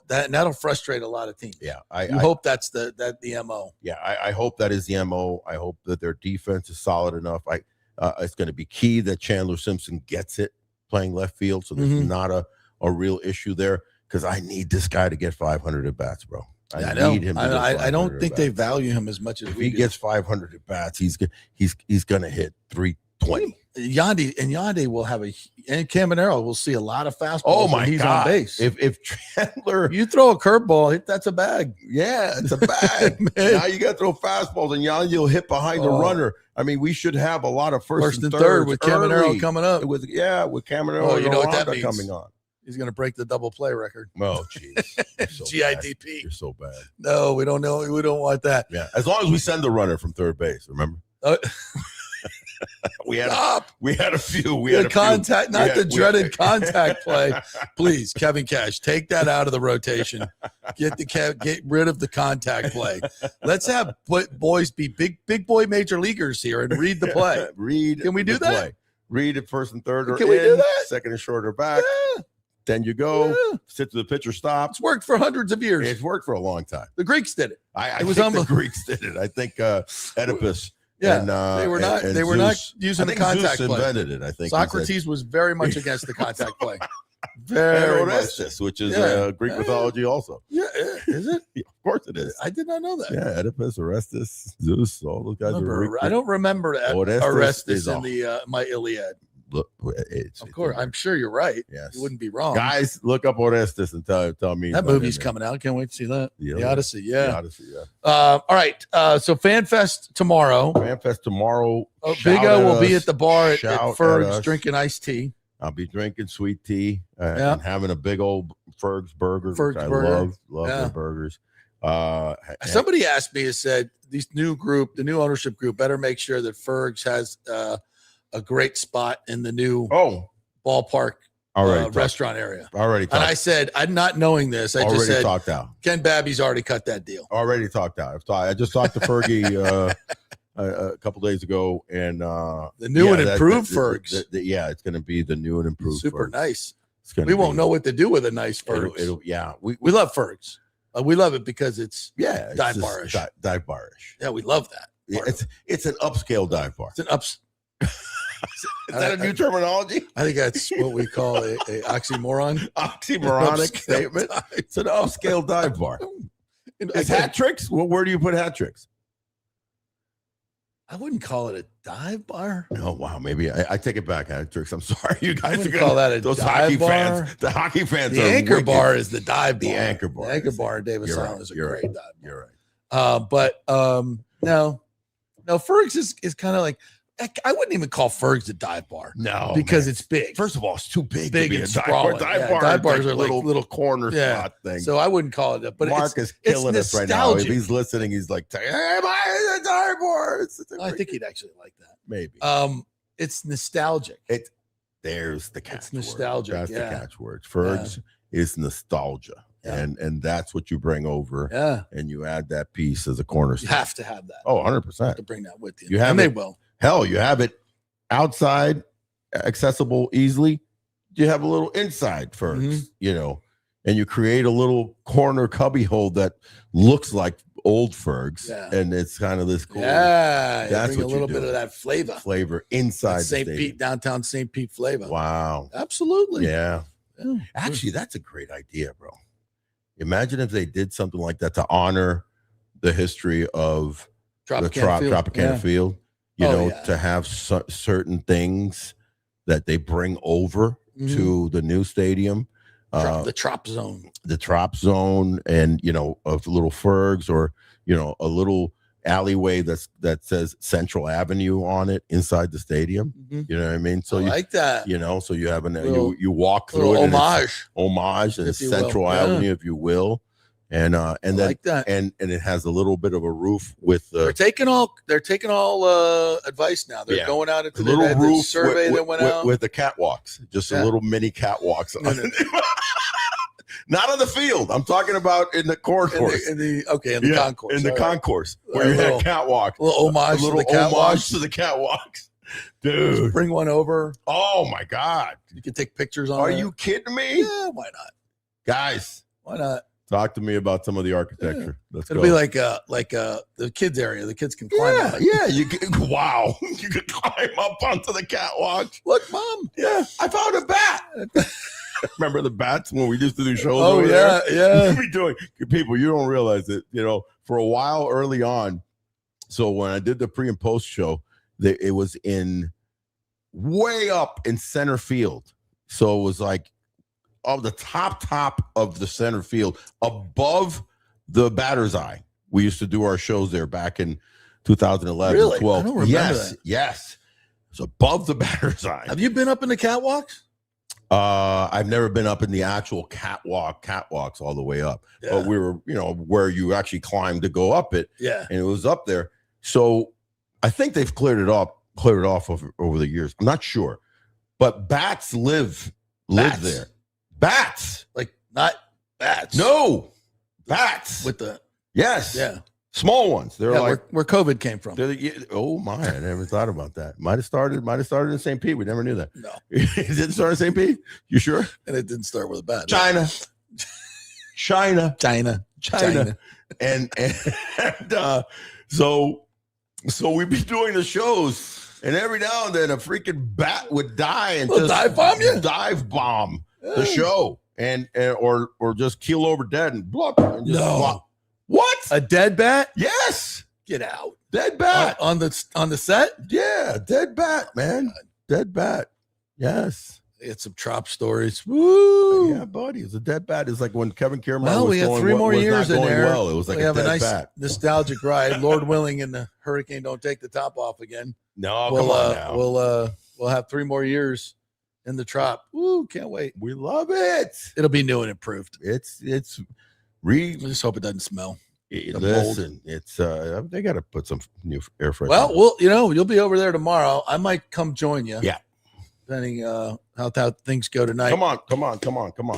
That'll frustrate a lot of teams. Yeah, I hope that's the MO. Yeah, I hope that is the MO. I hope that their defense is solid enough. It's going to be key that Chandler Simpson gets it playing left field, so there's not a real issue there, because I need this guy to get 500 at bats, bro. I need him. I don't think they value him as much as if he gets 500 at bats, he's going to hit 320. Yandy will have and Caminero will see a lot of fastballs. Oh my he's God. On base. If Chandler, you throw a curveball, that's a bag. Yeah, it's a bag. Now you got to throw fastballs, and Yandy will hit behind the runner. I mean, we should have a lot of first and third with Caminero coming up. With Caminero. You know what that means? Coming on. He's going to break the double play record. Oh, jeez. So GIDP. Bad. You're so bad. No, we don't know. We don't want that. Yeah, as long as we send the runner from third base, remember? We had a few. We had contact, not the dreaded contact play. Please, Kevin Cash, take that out of the rotation. Get rid of the contact play. Let's have boys be big boy major leaguers here and read the play. Can we do that? Read it first and third or Can we do that? Second and short or back. Yeah. Then you go. Yeah. Sit to the pitcher stop. It's worked for hundreds of years. It's worked for a long time. The Greeks did it. I think the Greeks did it. I think Oedipus. Yeah, and, they were not. They were not using the contact Zeus play. Invented it. I think Socrates was very much against the contact play. And Very much. Orestes, which is Greek mythology, also. Yeah, is it? Yeah, of course it is. I did not know that. Yeah, Oedipus, Orestes, Zeus, all those guys are Greek. I don't remember Orestes in the my Iliad. Look, of course, I'm sure you're right. Yes, you wouldn't be wrong. Guys, look up Orestes and tell me that movie's coming out. Can't wait to see that. The Odyssey. Yeah. The Odyssey. Yeah. All right. So FanFest tomorrow. FanFest tomorrow. Big O will be at the bar at Ferg's drinking iced tea. I'll be drinking sweet tea and having a big old Ferg's burger. I love their burgers. Somebody asked me, said the new ownership group better make sure that Ferg's has a great spot in the new ballpark restaurant area. Already talked. And I said, I'm not knowing this. I just said, talked out. Ken Babby's already cut that deal. Already talked out. I just talked to Fergie a couple days ago, and the new and improved Ferg's. It's going to be the new and improved. Super Ferg's. Nice. We won't know what to do with a nice Ferg's. We love Ferg's. We love it because it's dive barish. Dive barish. Yeah, we love that. It's an upscale dive bar. It's an Is that a new terminology? I think that's what we call a oxymoron. Oxymoronic statement. It's an upscale dive bar. Is hat tricks? Well, where do you put hat tricks? I wouldn't call it a dive bar. Oh wow, maybe I take it back. Hat tricks. I'm sorry, you guys are gonna call that a those dive hockey bar? fans. The hockey fans. The anchor bar is the dive bar. The anchor bar. The anchor bar in Davis Island is a great dive bar. You're right. But no, Ferg's is kind of like, I wouldn't even call Ferg's a dive bar. No, because it's big. First of all, it's too big. Big to be and a dive bar. Dive bars are like little corner spot thing. So I wouldn't call it that. But Mark is killing us right now. If he's listening, he's like, "Hey, my dive bar." I think he'd actually like that. Maybe. It's nostalgic. There's the catch. It's nostalgic. That's the catchword. Ferg's is nostalgia. Yeah. And that's what you bring over. Yeah. And you add that piece as a cornerstone. You have to have that. Oh, 100%. You have to bring that with you. You have and they will. Hell, you have it outside, accessible easily. You have a little inside Ferg's, and you create a little corner cubby hole that looks like old Ferg's, and it's kind of this cool. Yeah, that's bring a little bit of that flavor inside St. Pete, downtown St. Pete flavor. Wow, absolutely. Yeah. Actually, that's a great idea, bro. Imagine if they did something like that to honor the history of Tropicana Field. To have certain things that they bring over to the new stadium. The Trop Zone, and of little Ferg's, or a little alleyway that says Central Avenue on it inside the stadium. You know what I mean? So I like that. So you have you walk through it. Homage and Central Avenue, if you will. And then like that. and it has a little bit of a roof with they're taking all advice now. They're going out into the little roof survey that went out with the catwalks, just a little mini catwalks. Not on the field. I'm talking about in the concourse. In the concourse. In the concourse where you had catwalk. A little homage to the catwalks. Dude. Just bring one over. Oh my God. You can take pictures on it. Are you kidding me? Yeah, why not? Guys. Why not? Talk to me about some of the architecture. It'll be like the kids area. The kids can climb up. Yeah. You can, wow. You can climb up onto the catwalk. Look, Mom. Yeah. I found a bat. Remember the bats when we used to do shows? Oh, over yeah. There? Yeah. We doing people, you don't realize it, for a while early on. So when I did the pre and post show, it was in way up in center field. So it was like of the top of the center field, above the batter's eye. We used to do our shows there back in 2011, really? 12. I don't remember that. Yes. It's above the batter's eye. Have you been up in the catwalks? I've never been up in the actual catwalks all the way up. Yeah. But we were, where you actually climbed to go up it. Yeah. And it was up there. So I think they've cleared it off over the years. I'm not sure. But bats live there. Bats. Like not bats. No. Bats. With the yes. Yeah. Small ones. They're like where COVID came from. Oh my! I never thought about that. Might have started in St. Pete. We never knew that. No, it didn't start in St. Pete. You sure? And it didn't start with a bat. China. And so we'd be doing the shows, and every now and then a freaking bat would die and just dive bomb the show, and or just keel over dead and blah. And just flop. What? A dead bat? Yes. Get out. Dead bat on the set? Yeah, dead bat, man. Dead bat. Yes. They had some trop stories. Woo! Yeah, buddy. It's a dead bat. It's like when Kevin Kiermaier was we have 3 more years in there. Well, it was like we a have dead a nice bat. Nostalgic ride. Lord willing, and the hurricane don't take the top off again. No, come on now. We'll have 3 more years in the trop. Woo! Can't wait. We love it. It'll be new and improved. I just hope it doesn't smell. Listen, it's they got to put some new air freshener. Well, you'll be over there tomorrow. I might come join you. Yeah, depending how things go tonight. Come on,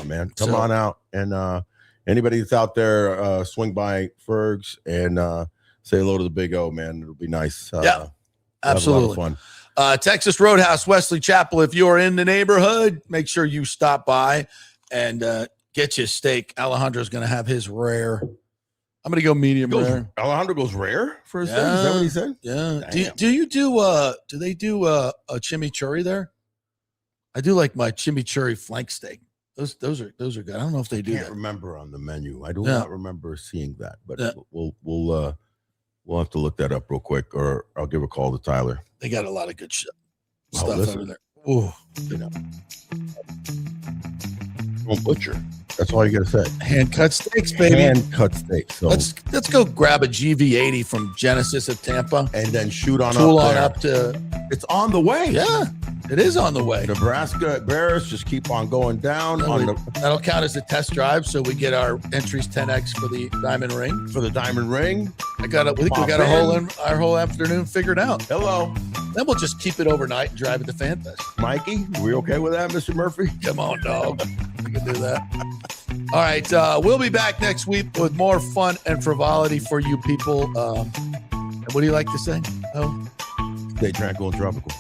man. Come on out, and anybody that's out there, swing by Ferg's and say hello to the Big O, man. It'll be nice. Yeah, absolutely fun. Texas Roadhouse, Wesley Chapel. If you're in the neighborhood, make sure you stop by and get you a steak. Alejandro's going to have his rare. I'm going to go medium rare. Alejandro goes rare for his thing? Is that what he said? Yeah. Do they do a chimichurri there? I do like my chimichurri flank steak. Those are good. I don't know if they do that. I can't remember on the menu. I do not remember seeing that, but we'll have to look that up real quick, or I'll give a call to Tyler. They got a lot of good stuff over there. Ooh, Don't butcher. That's all you got to say. Hand cut steaks, baby. Hand cut steaks. So let's go grab a GV80 from Genesis of Tampa, and then shoot on up to. It's on the way. Yeah, it is on the way. Nebraska Bears just keep on going down. That'll count as a test drive, so we get our entries 10x for the diamond ring. For the diamond ring, we got our whole afternoon figured out. Hello. Then we'll just keep it overnight and drive it to FanFest. Mikey, are we okay with that, Mr. Murphy? Come on, dog. We can do that. All right, we'll be back next week with more fun and frivolity for you people. What do you like to say? Oh, stay tranquil and tropical.